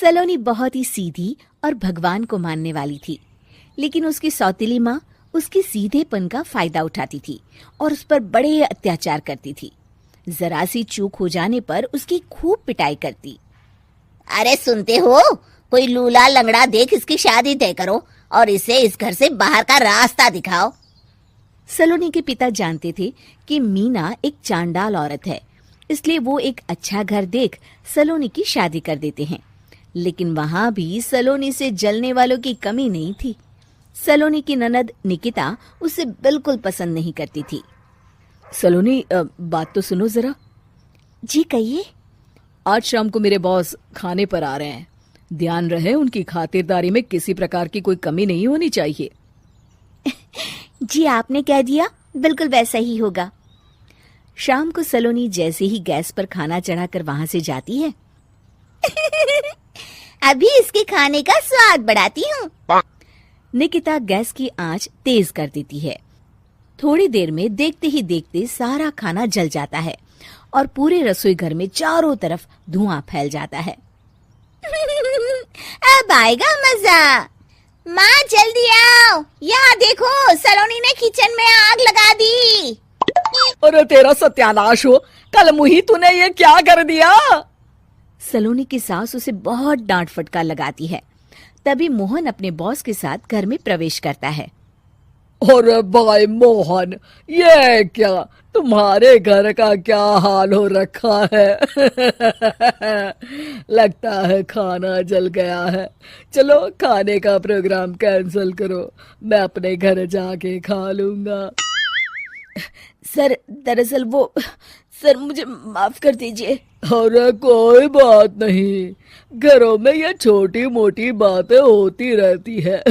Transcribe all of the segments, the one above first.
सलोनी बहुत ही सीधी और भगवान को मानने वाली थी, लेकिन उसकी सौतेली माँ उसके सीधेपन का फायदा उठाती थी और उस पर बड़े अत्याचार करती थी। जरा सी चूक हो जाने पर उसकी खूब पिटाई करती। अरे सुनते हो, कोई लूला लंगड़ा देख इसकी शादी तय करो और इसे इस घर से बाहर का रास्ता दिखाओ। सलोनी के पिता जानते थे कि मीना एक चांडाल औरत है, इसलिए वो एक अच्छा घर देख सलोनी की शादी कर देते हैं। लेकिन वहां भी सलोनी से जलने वालों की कमी नहीं थी। सलोनी की ननद निकिता उसे बिल्कुल पसंद नहीं करती थी। सलोनी, बात तो सुनो जरा। जी कहिए। आज शाम को मेरे बॉस खाने पर आ रहे हैं। ध्यान रहे उनकी खातिरदारी में किसी प्रकार की कोई कमी नहीं होनी चाहिए। जी आपने कह दिया, बिल्कुल वैसा ही होगा। शाम को सलोनी जैसे ही गैस पर खाना चढ़ाकर वहां से जाती है अभी इसके खाने का स्वाद बढ़ाती हूँ। निकिता गैस की आंच तेज कर देती है। थोड़ी देर में देखते ही देखते सारा खाना जल जाता है और पूरे रसोई घर में चारों तरफ धुआं फैल जाता है। अब आएगा मजा। माँ जल्दी आओ, यहाँ देखो सलोनी ने किचन में आग लगा दी। अरे तेरा सत्यानाश हो, कल मुही तूने ये क्या कर दिया? सलोनी की सास उसे बहुत डांट फटकार लगाती है। तभी मोहन अपने बॉस के साथ घर में प्रवेश करता है। अरे भाई मोहन, ये क्या तुम्हारे घर का क्या हाल हो रखा है? लगता है खाना जल गया है। चलो खाने का प्रोग्राम कैंसिल करो, मैं अपने घर जाके खा लूंगा। सर दरअसल सर मुझे माफ कर दीजिए। अरे कोई बात नहीं, घरों में ये छोटी मोटी बातें होती रहती है।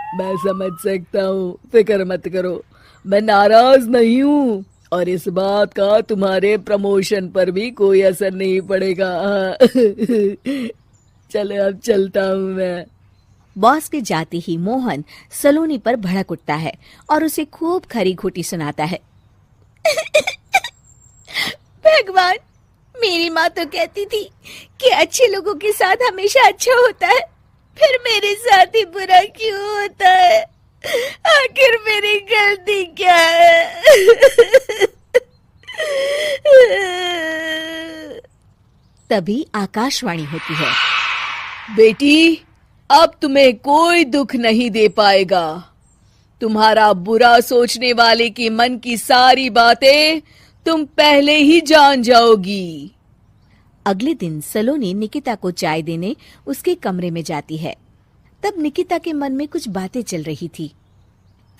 मैं समझ सकता हूँ, फिक्र मत करो, मैं नाराज नहीं हूँ और इस बात का तुम्हारे प्रमोशन पर भी कोई असर नहीं पड़ेगा। चलो अब चलता हूँ मैं। बॉस के जाते ही मोहन सलोनी पर भड़क उठता है और उसे खूब खरी खोटी सुनाता है। भगवान, मेरी माँ तो कहती थी कि अच्छे लोगों के साथ हमेशा अच्छा होता है, फिर मेरे साथ ही बुरा क्यों होता है? आखिर मेरी गलती क्या है? तभी आकाशवाणी होती है। बेटी, अब तुम्हें कोई दुख नहीं दे पाएगा। तुम्हारा बुरा सोचने वाले की मन की सारी बातें तुम पहले ही जान जाओगी। अगले दिन सलोनी निकिता को चाय देने उसके कमरे में जाती है। तब निकिता के मन में कुछ बातें चल रही थी।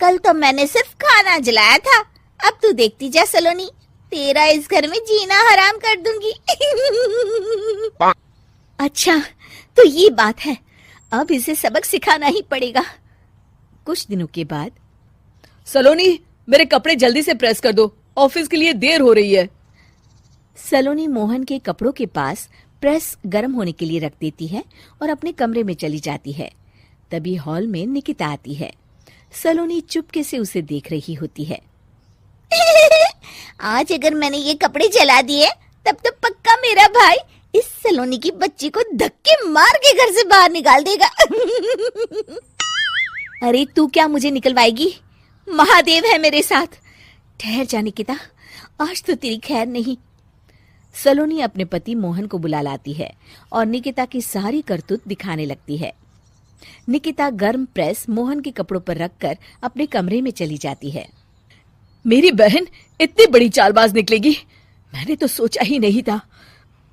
कल तो मैंने सिर्फ खाना जलाया था, अब तू देखती जा सलोनी, तेरा इस घर में जीना हराम कर दूंगी। अच्छा, तो ये बात है, अब इसे सबक सिखाना ही पड़ेगा। कुछ दिनों के बाद, सलोनी, मेरे कपड़े जल्दी से प्रेस कर दो, ऑफिस के लिए देर हो रही है। सलोनी मोहन के कपड़ों के पास प्रेस गर्म होने के लिए रख देती है और अपने कमरे में चली जाती है। तभी हॉल में निकिता आती है। सलोनी चुपके से उसे देख रही होती है। आज अगर मैंने ये कपड़े जला दिए तब तो पक्का मेरा भाई इस सलोनी की बच्ची को धक्के मार के घर से बाहर निकाल देगा। अरे तू क्या मुझे निकलवाएगी? महादेव है मेरे साथ। ठहर जा निकिता, आज तो तेरी खैर नहीं। सलोनी अपने पति मोहन को बुला लाती है और निकिता की सारी करतूत दिखाने लगती है। निकिता गर्म प्रेस मोहन के कपड़ों पर रखकर अपने कमरे में चली जाती है। मेरी बहन इतनी बड़ी चालबाज निकलेगी, मैंने तो सोचा ही नहीं था।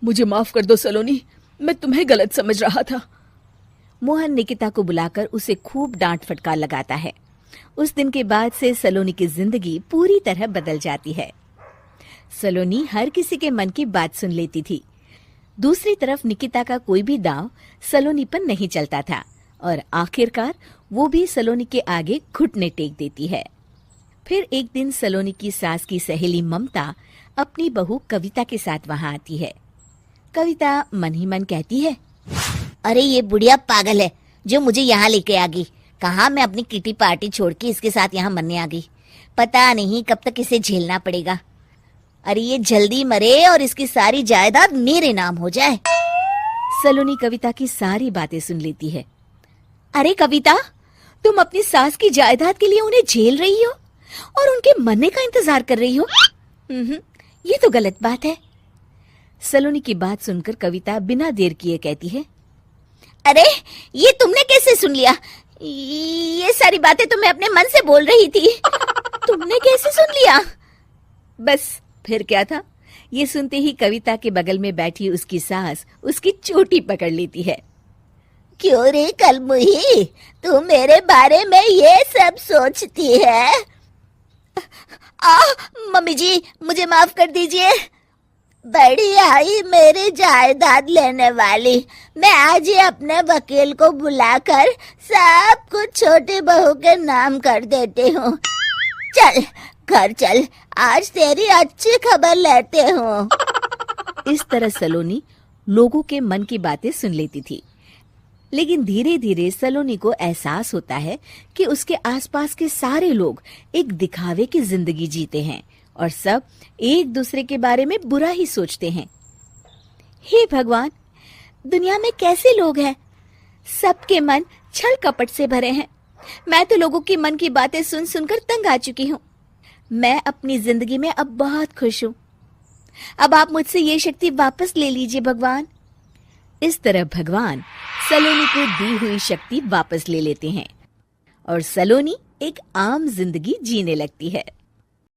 मुझे माफ कर दो सलोनी, मैं तुम्हें गलत समझ रहा था। मोहन निकिता को बुलाकर उसे खूब डांट फटकार लगाता है। उस दिन के बाद से सलोनी की जिंदगी पूरी तरह बदल जाती है। सलोनी हर किसी के मन की बात सुन लेती थी। दूसरी तरफ निकिता का कोई भी दांव सलोनी पर नहीं चलता था और आखिरकार वो भी सलोनी के आगे घुटने टेक देती है। फिर एक दिन सलोनी की सास की सहेली ममता अपनी बहू कविता के साथ वहां आती है। कविता मन ही मन कहती है, अरे ये बुढ़िया पागल है जो मुझे यहाँ लेके आ गई। कहाँ मैं अपनी किटी पार्टी छोड़ के इसके साथ यहाँ मरने आ गई। पता नहीं कब तक इसे झेलना पड़ेगा। अरे ये जल्दी मरे और इसकी सारी जायदाद मेरे नाम हो जाए। सलोनी कविता की सारी बातें सुन लेती है। अरे कविता, तुम अपनी सास की जायदाद के लिए उन्हें झेल रही हो और उनके मरने का इंतजार कर रही हो। ये तो गलत बात है। सलोनी की बात सुनकर कविता बिना देर किए कहती है, अरे ये तुमने कैसे सुन लिया? ये सारी बातें तो मैं अपने मन से बोल रही थी। तुमने कैसे सुन लिया? बस फिर क्या था, ये सुनते ही कविता के बगल में बैठी उसकी सास उसकी चोटी पकड़ लेती है। क्यों रे कलमुही, तू मेरे बारे में ये सब सोचती है? मम्मी जी, मुझे माफ कर दीजिए। बड़ी आई मेरी जायदाद लेने वाली, मैं आज ही अपने वकील को बुलाकर सब कुछ छोटी बहू के नाम कर देती हूँ। चल घर चल, आज तेरी अच्छी खबर लेते हूँ। इस तरह सलोनी लोगों के मन की बातें सुन लेती थी, लेकिन धीरे धीरे सलोनी को एहसास होता है कि उसके आसपास के सारे लोग एक दिखावे की जिंदगी जीते हैं और सब एक दूसरे के बारे में बुरा ही सोचते हैं। हे भगवान, दुनिया में कैसे लोग हैं? सबके मन छल कपट से भरे हैं। मैं तो लोगों के मन की बातें सुन सुनकर तंग आ चुकी हूँ। मैं अपनी जिंदगी में अब बहुत खुश हूँ। अब आप मुझसे ये शक्ति वापस ले लीजिए भगवान। इस तरह भगवान सलोनी को दी हुई शक्ति वापस ले लेते हैं और सलोनी एक आम जिंदगी जीने लगती है।